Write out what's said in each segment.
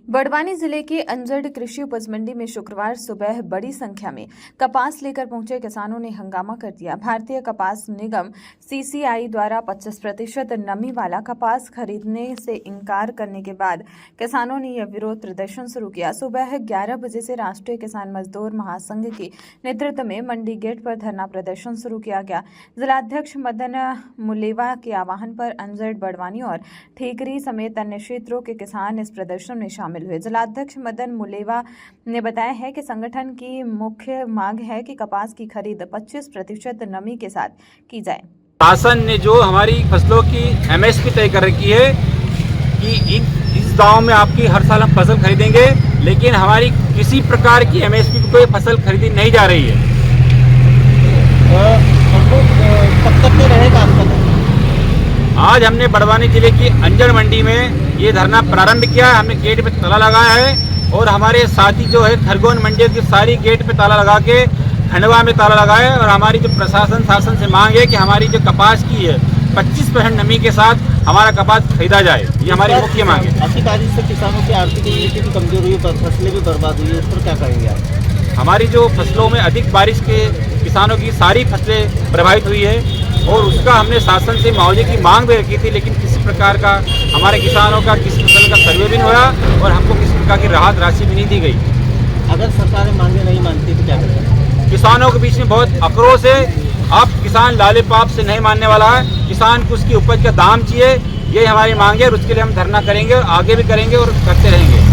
बड़वानी जिले की अंजड़ कृषि उपज मंडी में शुक्रवार सुबह बड़ी संख्या में कपास लेकर पहुंचे किसानों ने हंगामा कर दिया। भारतीय कपास निगम (CCI) द्वारा 25% नमी वाला कपास खरीदने से इनकार करने के बाद किसानों ने यह विरोध प्रदर्शन शुरू किया। सुबह 11 बजे से राष्ट्रीय किसान मजदूर महासंघ के नेतृत्व में मंडी गेट पर धरना प्रदर्शन शुरू किया गया। जिलाध्यक्ष मदन मुलेवा के आह्वान पर अंजड़, बड़वानी और ठीकरी समेत अन्य क्षेत्रों के किसान इस प्रदर्शन में शामिल हुए। जिलाध्यक्ष मदन मुलेवा ने बताया है कि संगठन की मुख्य मांग है कि कपास की खरीद 25% नमी के साथ की जाए। शासन ने जो हमारी फसलों की MSP तय कर रखी है कि इस दाव में आपकी हर साल हम फसल खरीदेंगे, लेकिन हमारी किसी प्रकार की MSP की कोई फसल खरीदी नहीं जा रही है। कब तक ये रहेगा आपका? आज हमने बड़वानी जिले की अंजड़ मंडी में ये धरना प्रारंभ किया है। हमने गेट पे ताला लगाया है और हमारे साथी जो है खरगोन मंडी की सारी गेट पे ताला लगा के खंडवा में ताला लगाया है। और हमारी जो प्रशासन शासन से मांग है कि हमारी जो कपास की है 25% नमी के साथ हमारा कपास खरीदा जाए, ये हमारी मुख्य मांग है। अच्छी तारीख से किसानों की आर्थिक स्थिति भी कमजोर हुई, फसलें भी बर्बाद हुई है, उस पर क्या कहेंगे आप? हमारी जो फसलों में अधिक बारिश के किसानों की सारी फसलें प्रभावित हुई है और उसका हमने शासन से मुआवजे की मांग भी रखी थी, लेकिन किसी प्रकार का हमारे किसानों का किसी फसल का सर्वे भी नहीं हुआ और हमको किसी प्रकार की राहत राशि भी नहीं दी गई। अगर सरकारें मांगे नहीं मानती तो क्या करेंगे? किसानों के बीच में बहुत आक्रोश है। अब किसान लाले पाप से नहीं मानने वाला है। किसान को उसकी उपज का दाम चाहिए, ये हमारी मांग है और उसके लिए हम धरना करेंगे और आगे भी करेंगे और करते रहेंगे।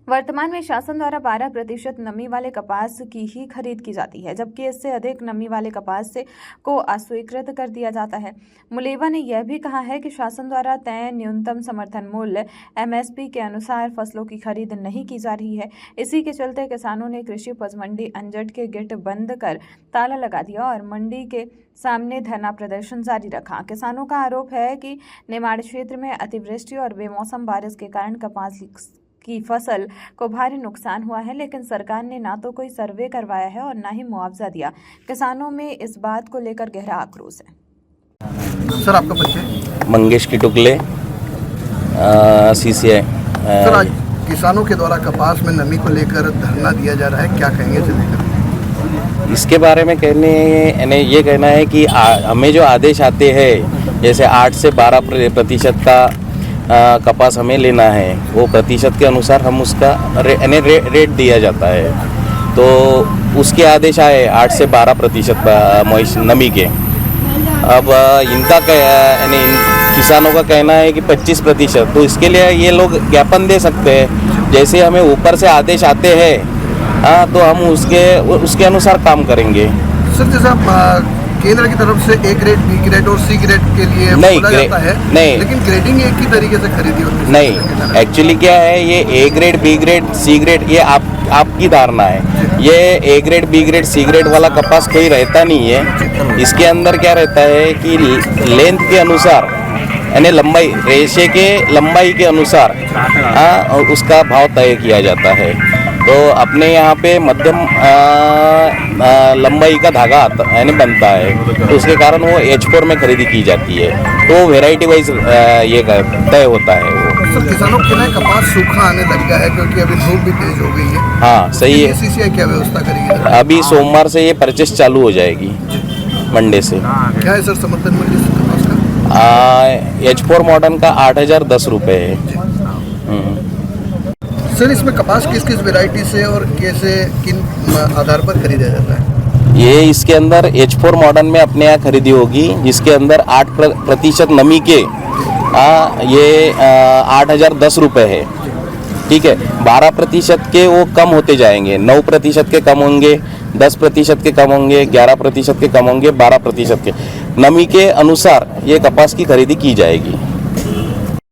वर्तमान में शासन द्वारा 12% नमी वाले कपास की ही खरीद की जाती है, जबकि इससे अधिक नमी वाले कपास को अस्वीकृत कर दिया जाता है। मुलेवा ने यह भी कहा है कि शासन द्वारा तय न्यूनतम समर्थन मूल्य MSP के अनुसार फसलों की खरीद नहीं की जा रही है। इसी के चलते किसानों ने कृषि उपज मंडी अंजड़ के गेट बंद कर ताला लगा दिया और मंडी के सामने धरना प्रदर्शन जारी रखा। किसानों का आरोप है कि निमाड़ क्षेत्र में अतिवृष्टि और बेमौसम बारिश के कारण कपास की फसल को भारी नुकसान हुआ है, लेकिन सरकार ने ना तो कोई सर्वे करवाया है और ना ही मुआवजा दिया। किसानों में इस बात को लेकर गहरा आक्रोश है। सर, आपका परिचय? मंगेश की टुकले, CCI। सर, आज किसानों के द्वारा कपास में नमी को लेकर धरना दिया जा रहा है, क्या कहेंगे इसे लेकर? इसके बारे में ये कहना है कि हमें जो आदेश आते हैं, जैसे 8 से 12% का कपास हमें लेना है, वो प्रतिशत के अनुसार हम उसका रेट दिया जाता है। तो उसके आदेश आए 8 से 12% नमी के। अब इनका किसानों का कहना है कि 25%। तो इसके लिए ये लोग ज्ञापन दे सकते हैं, जैसे हमें ऊपर से आदेश आते हैं तो हम उसके अनुसार काम करेंगे। सर, जैसा केंद्र की तरफ से A ग्रेड, B ग्रेड और C ग्रेड के लिए बोला जाता है, नहीं, लेकिन ग्रेडिंग एक ही तरीके से खरीदी होती है। नहीं, एक्चुअली क्या है, ये A grade, B grade, C grade, ये आपकी धारणा है। ये A grade, B grade, C grade वाला कपास कोई रहता नहीं है। इसके अंदर क्या रहता है कि लेंथ के अनुसार, यानी लंबाई, रेशे के लंबाई के अनुसार उसका भाव तय किया जाता है। तो अपने यहाँ पे मध्यम लंबाई का धागा यानी बनता है, तो उसके कारण वो H4 में खरीदी की जाती है। तो वेराइटी वाइज ये तय होता है वो। सर, किसानों के लिए कपास सूखा आने लग गया है क्योंकि अभी धूप भी तेज हो गई है। हाँ, सही है। CCI क्या व्यवस्था करेगी? अभी सोमवार से ये परचेस चालू हो जाएगी मंडे से। क्या है सर समर्थन मूल्य कपास का? H4 मॉडर्न का 8,010 रुपये है। सर, इसमें कपास किस किस वैरायटी से और कैसे, किन आधार पर खरीदा जाता है? ये इसके अंदर H4 मॉडर्न में अपने यहाँ खरीदी होगी, जिसके अंदर 8% नमी के ये 8,010 रुपये है। ठीक है, 12% के वो कम होते जाएंगे, 9% के कम होंगे, 10% के कम होंगे, 11% के कम होंगे, 12% के नमी के अनुसार ये कपास की खरीदी की जाएगी।